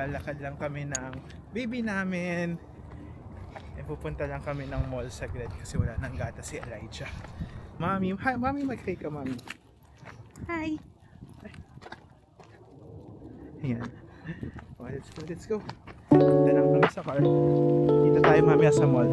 maglalakad lang kami ng baby namin. Pupunta lang kami ng mall saglit kasi wala nang gata si Elijah. Mami, hi, mami, mag-hi ka, mami. Hi. Ayan. Oh, let's go. Punta lang kami sa car. Dito tayo mamaya sa mall.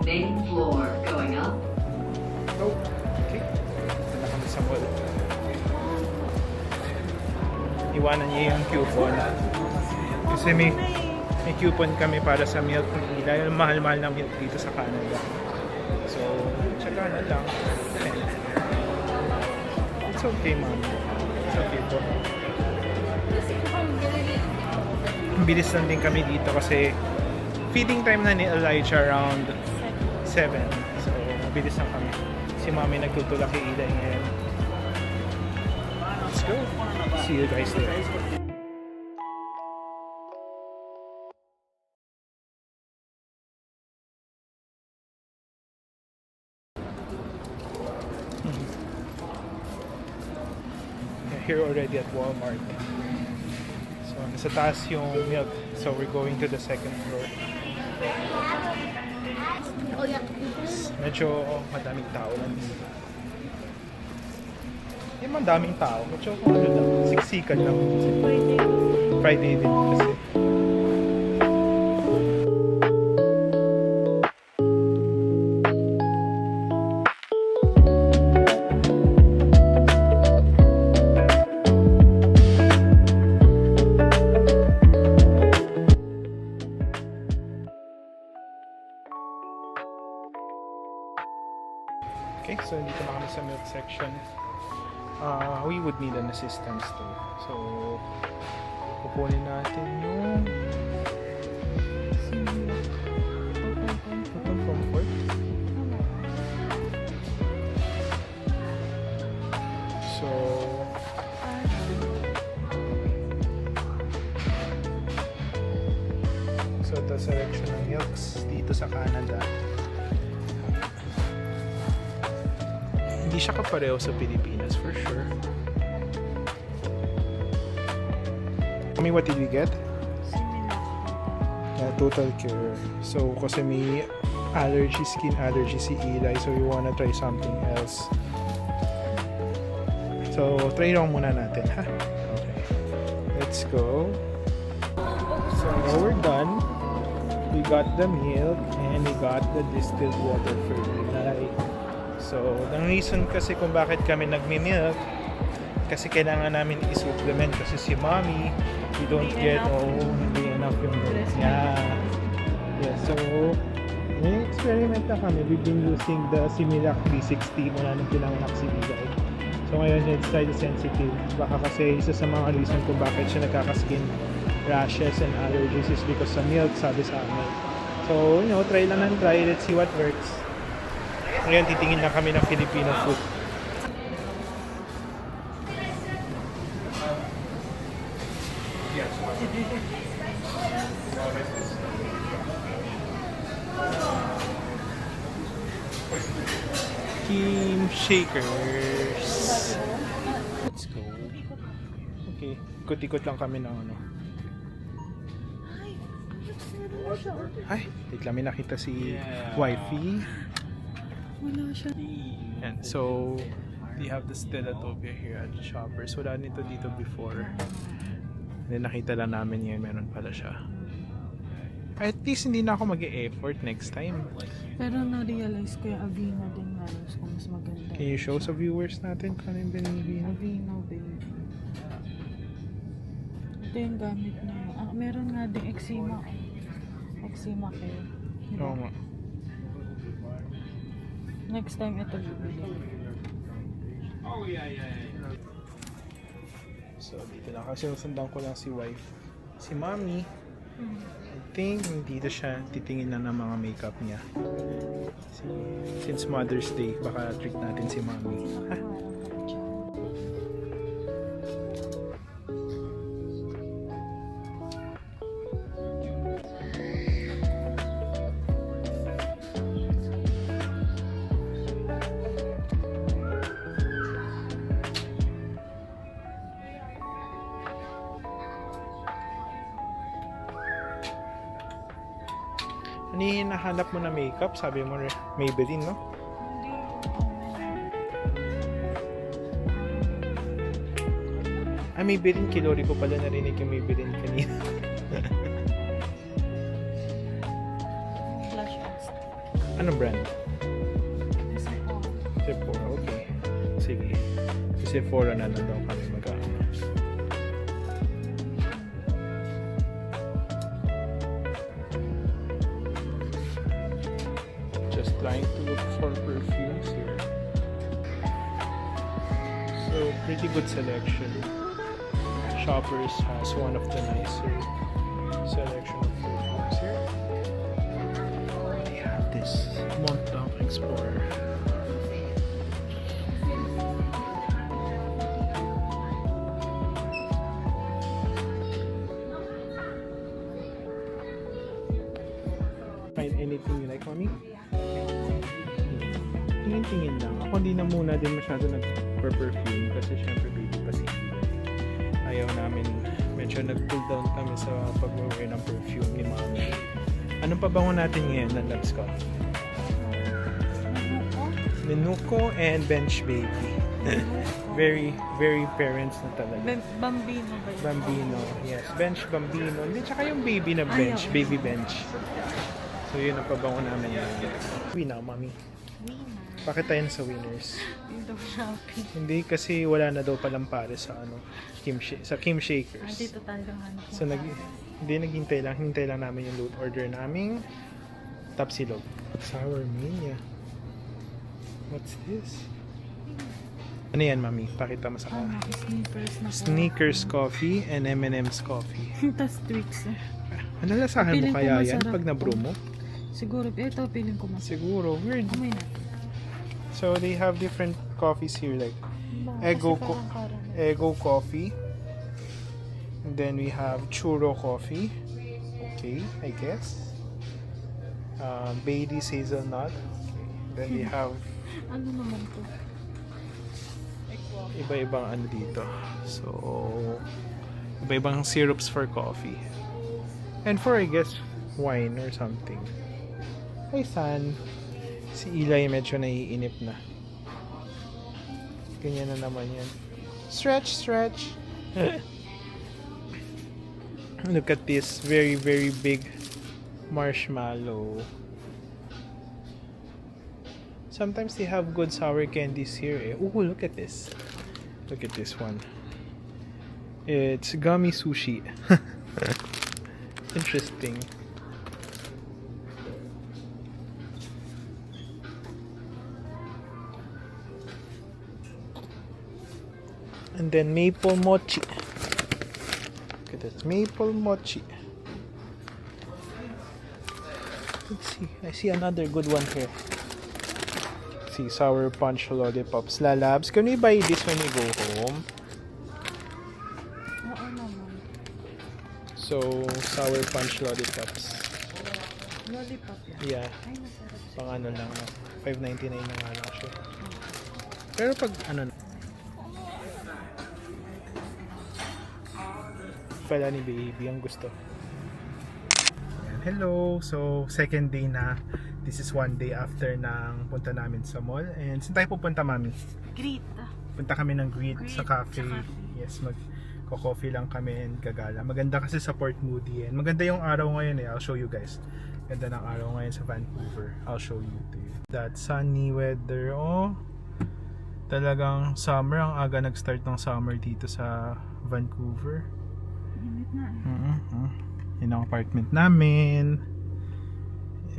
Main floor going up. Okay. Ito na kami sa mall. Iwanan niya yung coupon. Kasi may coupon kami para sa milk tea. Dahil mahal-mahal ng milk dito sa Canada. So, tsaka na lang. It's okay, ma'am. It's okay po. Bilis lang din kami dito kasi feeding time na ni Elijah around 7. So, mabilis lang kami. Si mami nagtutulak kay Eli ngayon. Let's go. See you guys there. Here already at Walmart. So, nasa taas yung milk. So, we're going to the second floor. Medyo madaming tao lang dito. Hindi man daming tao. Medyo ano lang, siksikan lang. Friday din kasi. Okay, so dito na kami sa milk section. We would need an assistance too. So, kukunin natin yung comfort. So the selection ng milks dito sa Canada. Hindi siya kapareho sa Pilipinas for sure. I mean, what did we get? Yeah, Total Cure. So, kasi may allergy, skin allergy si Eli, so we wanna try something else. So, try lang muna natin, ha? Okay. Let's go. So, we're done. We got the milk and we got the distilled water for Eli. So, the reason kasi kung bakit kami nagmi-milk, kasi kailangan namin i-supplement kasi si mommy, we don't get, hindi enough yung milk niya. Yeah, so, experiment na kami. We've been using the Similac 360 mula nung pinanganak si Eli. So, ngayon, it's slightly sensitive. Baka kasi isa sa mga reason kung bakit siya nagkakaskin rashes and allergies is because sa milk, sabi sa amin. So, you know, try lang and try. Let's see what works. Ngayon, titingin na kami ng Filipino food. Team Shakers. Let's go. Okay, ikot-ikot lang kami ng ano. Ay, wait lang, may nakita si wifey. Wala siya. And so, we have the Stellatopia here at Shoppers. Wala nito dito before. Then nakita lang namin ngayon, meron pala siya. At least hindi na ako mag-e-effort next time. Pero na-realize ko yung Avino din halos kung mas maganda. Can you show sa viewers natin kung ano yung binili? Avino, baby. Ito yung gamit na yun. Ah, meron nga din eczema. Eczema care. Diba? Oo nga. Next time ito bibili. So, dito na. Kasi sundan ko lang si wife. Si mommy. I think dito siya titingin na ng mga makeup niya. Since Mother's Day, baka treat natin si mommy. Ha? Ano yung hinahanap mo na makeup? Sabi mo, Maybelline, no? Ah, Maybelline. Kilori ko pala narinig yung Maybelline kanina. Flash ads. Anong brand? Kasi po, Sephora, okay. Sige. Sa Sephora na lang daw kami mag-ano. Just trying to look for perfumes here. So, pretty good selection. Shoppers has one of the nicer selection of perfumes here. They have this Mont Blanc Explorer. Find anything you like, mommy? Tingin-tingin lang. Ako hindi na muna din masyado nag-perfume kasi syempre baby pa si Eva. Ayaw namin, medyo nag-cool down kami sa pag-wear ng perfume ni mommy. Anong pabango natin ngayon na loves ko? Minuko and Bench Baby. Very, very parents na talaga. Bambino ba yun? Bambino, yes. Bench Bambino. Hindi, tsaka yung baby na bench. Ayaw. Baby bench. So yun ang pabango namin ngayon. Uwi na, mami. Winner. Bakit tayo sa Winners? Window shopping. Hindi kasi wala na daw palang pare sa sa Kim Ah, Shakers. dito tayo hanap. So hindi naghintay lang namin yung loot order naming tapsilog. Sour Mania. What's this? Ano yan, mami? Pakita mo sa Ano, akin. sneakers na Sneakers coffee and M&M's coffee. Tapos Twix. Malalasahan mo Feeling ko kaya yan masarap pag na-brew mo? Siguro, ito feeling ko masarap. Siguro. Weird. Amoy na. So they have different coffees here like Kasi Ego parang caramel. Ego coffee. And then we have churro coffee. Okay, I guess. Bailey's hazelnut. Okay. Then we have Ano naman to? iba-ibang ano dito. So, iba-ibang syrups for coffee. And for, I guess, wine or something. Hey, San. Si Eli medyo naiinip na. Ganyan na naman yan. Stretch, stretch. Look at this very, very big marshmallow. Sometimes they have good sour candies here. Eh. Ooh, look at this. Look at this one. It's gummy sushi. Interesting. And then maple mochi. Look at this. Maple mochi. Let's see. I see another good one here. See, sour punch lollipops. Lalabs, can we buy this when we go home? Oo naman. So, sour punch lollipops. Lollipop yan. Yeah, Ay, masarap siya. pang ano lang. no? $5.99 na nga lang siya. Pero pag ano pala ni baby ang gusto. Hello! So, second day na This is one day after ng punta namin sa mall. And saan tayo pupunta, Mami? Great. Punta kami ng Greet Greet sa cafe. sa cafe. Yes, mag-coffee lang kami and gagala. Maganda kasi sa Port Moody. And maganda yung araw ngayon eh. I'll show you guys. Ganda ng araw ngayon sa Vancouver. I'll show you too. That sunny weather. Oh, talagang summer. Ang aga nag-start ng summer dito sa Vancouver. Init na. Yun ang apartment namin.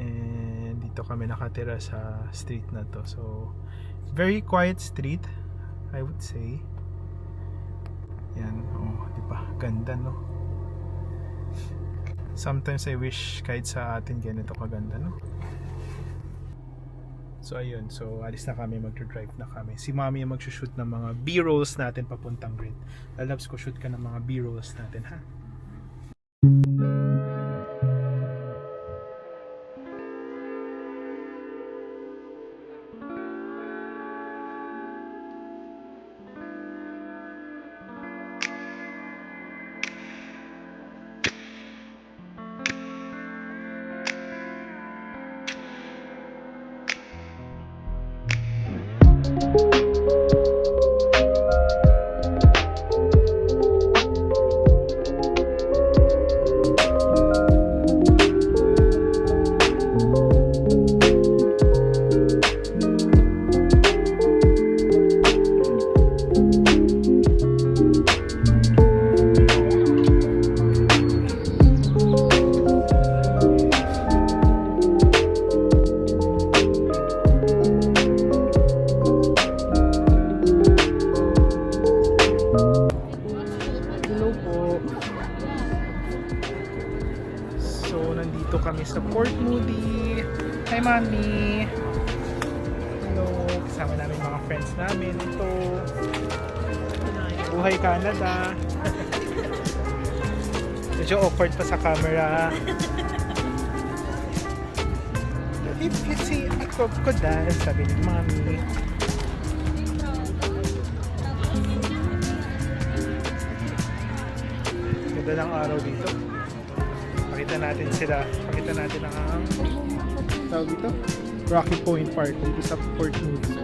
And dito kami nakatira sa street na to. So, very quiet street, I would say. Yan, oh, di ba? Ganda, no? Sometimes I wish kahit sa atin ganito kaganda, no? So, ayun. So, alis na kami. Mag-drive na kami. Si Mami yung mag-shoot ng mga B-rolls natin papuntang Great. Lalabs ko, shoot ka ng mga B-rolls natin, ha? Hello po. So, nandito kami sa Port Moody. Hi, Mami. Hello. Kasama namin mga friends namin. Ito. Buhay Canada. Medyo awkward pa sa camera. If you see a crocodile, sabi ni Mami. Ganda ng araw dito. Pakita natin sila. Pakita natin ang tawag dito? Rocky Point Park dito sa Port Moody.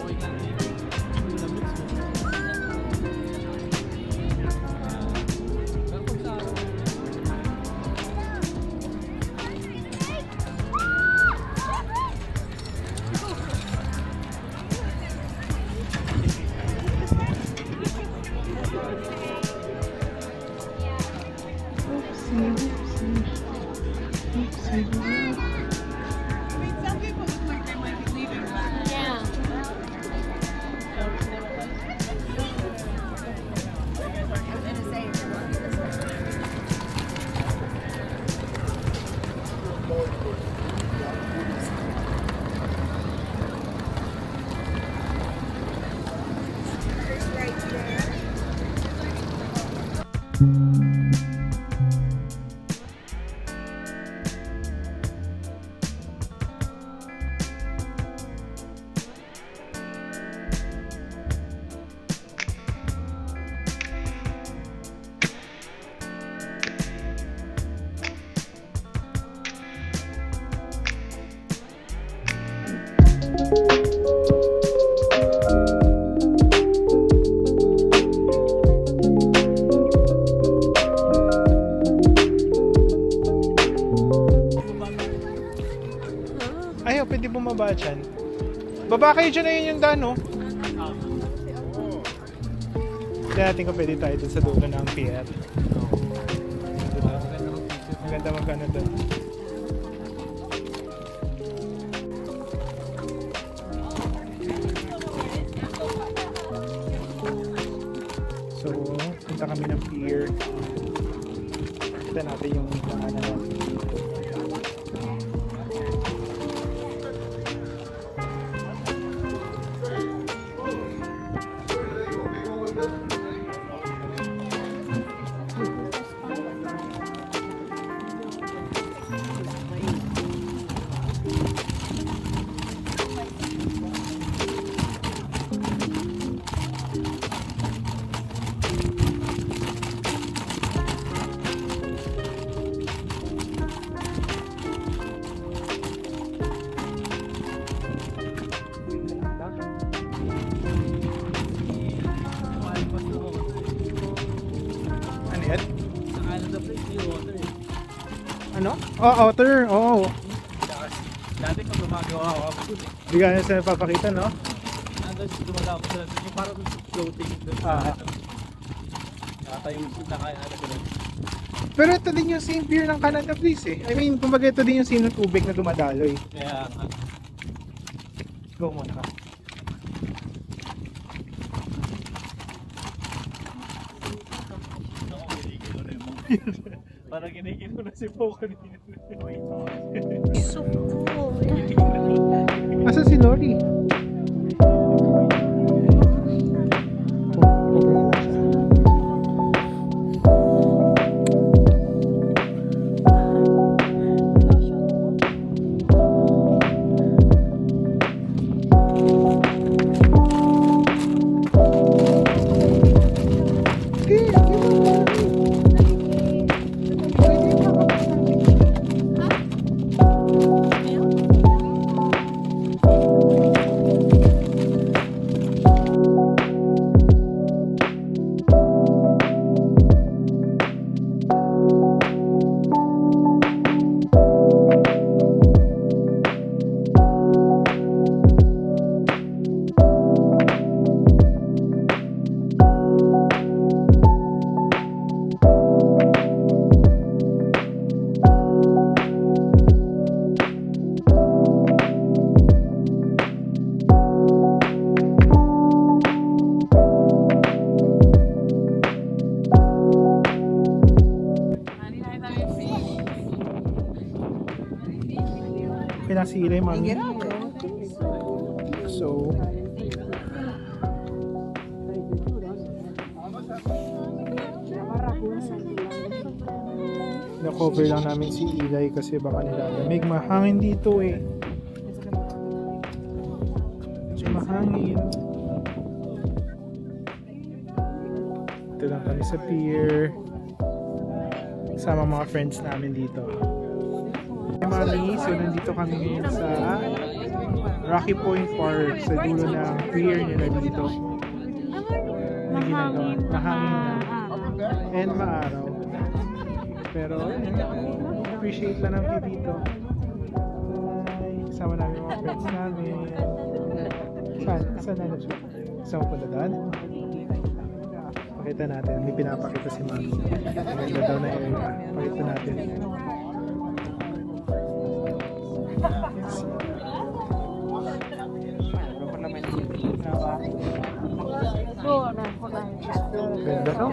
Ayaw, pwede bumaba dyan. Baba kayo dyan, ayun yung daan, no? Hindi natin kung pwede tayo dun sa dulo ng pier. Maganda magkano dun. So, punta kami ng pier. Kita natin yung daanan natin. Canada Place, yung water eh. Ano? Oh, otter. Oo. Dati pag gumagawa ako dun eh. Hindi ka na sila papakita, no? Nandun dumadako sila dun. Yung parang floating dun sa nakatayong nakaya na gano'n. Pero ito din yung same pier ng Canada Place eh. I mean, kumbaga ito din yung sinong tubig na dumadaloy. Kaya nga. Go muna ka. Parang kinikilo na si Poco kanina. So cool. Asa si Lori? Pinasira yung mami. So, na-cover lang namin si Eli kasi baka nilalamig. Mahangin dito eh. So, mahangin. Ito lang kami sa pier. Kasama mga friends namin dito. Mami, so nandito kami ngayon sa Rocky Point Park sa dulo ng pier nila dito. Ano ginagawa? Mahangin na. And maaraw. Pero appreciate lang namin dito. Kasama namin mga friends namin. Saan na siya? Kasama po na doon? Pakita natin. May pinapakita si Mami. Maganda daw na area. Pakita natin. Ganda to.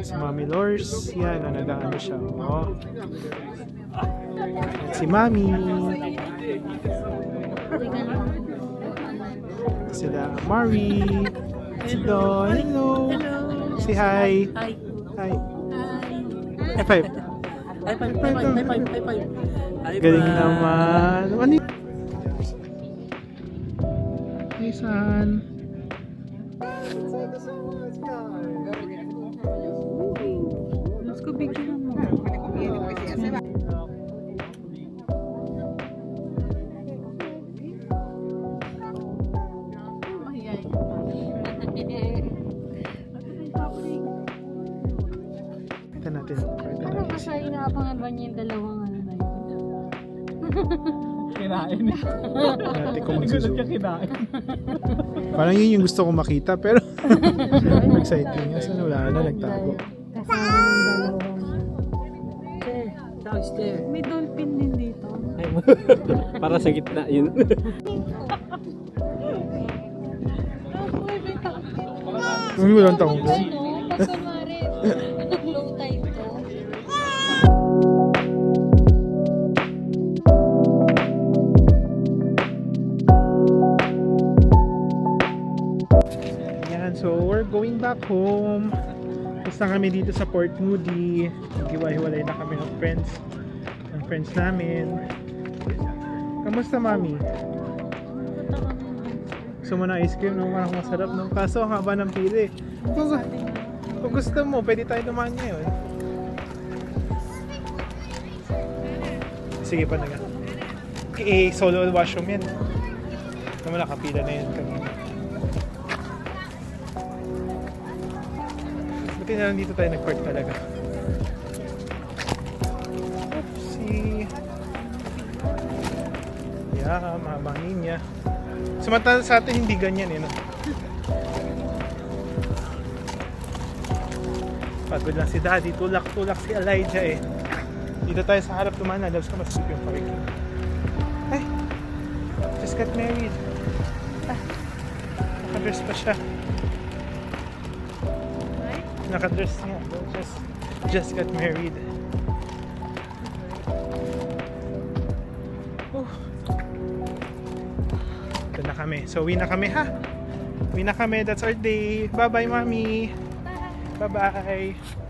Si Mami Lors, yan, nag-ano siya. Oh. Si Mami. Sila Mari. Si Don. Hello. Si hi. Hi. Hi. High five. High five, high five, high five, high five. Galing naman. Ano yun? Hey, son. Let's go bigyan mo. Kita natin. Ano kasi inaabangan ba niya yung dalawang ano na yun? Kinain. Natin kung Gulat magsuzoom. ka kinain. Parang yun yung gusto ko makita pero exciting nga. Sana wala na nagtago. Kasama ng dalawang... May dolphin din dito. Para sa gitna yun. Kung walang taong ko. Pag kumari, nag-low tide to. Yan, so we're going back home. Tapos na kami dito sa Port Moody. Naghiwa-hiwalay na kami ng friends namin. Kamusta, Mami? Gusto mo na ice cream, no? Parang masarap, no? Kaso ang haba ng pili. Kung gusto mo, pwede tayo dumaan ngayon. Sige pa na nga. Solo washroom yan. Naman nakapila na yan kanina. Buti na lang dito tayo nag-park talaga. Oopsie. Yeah, mamangin niya. Samantala sa atin hindi ganyan eh, no? Pagod lang si Daddy. Tulak-tulak si Elijah eh. Dito tayo sa harap naman. Loves ko mas yung parking. Ay! Just got married. Ah, nakadress pa siya. Nakadress nga. Just got married. Ito na kami. So, uwi na kami ha. Uwi na kami. That's our day. Bye-bye, Mommy. Bye-bye.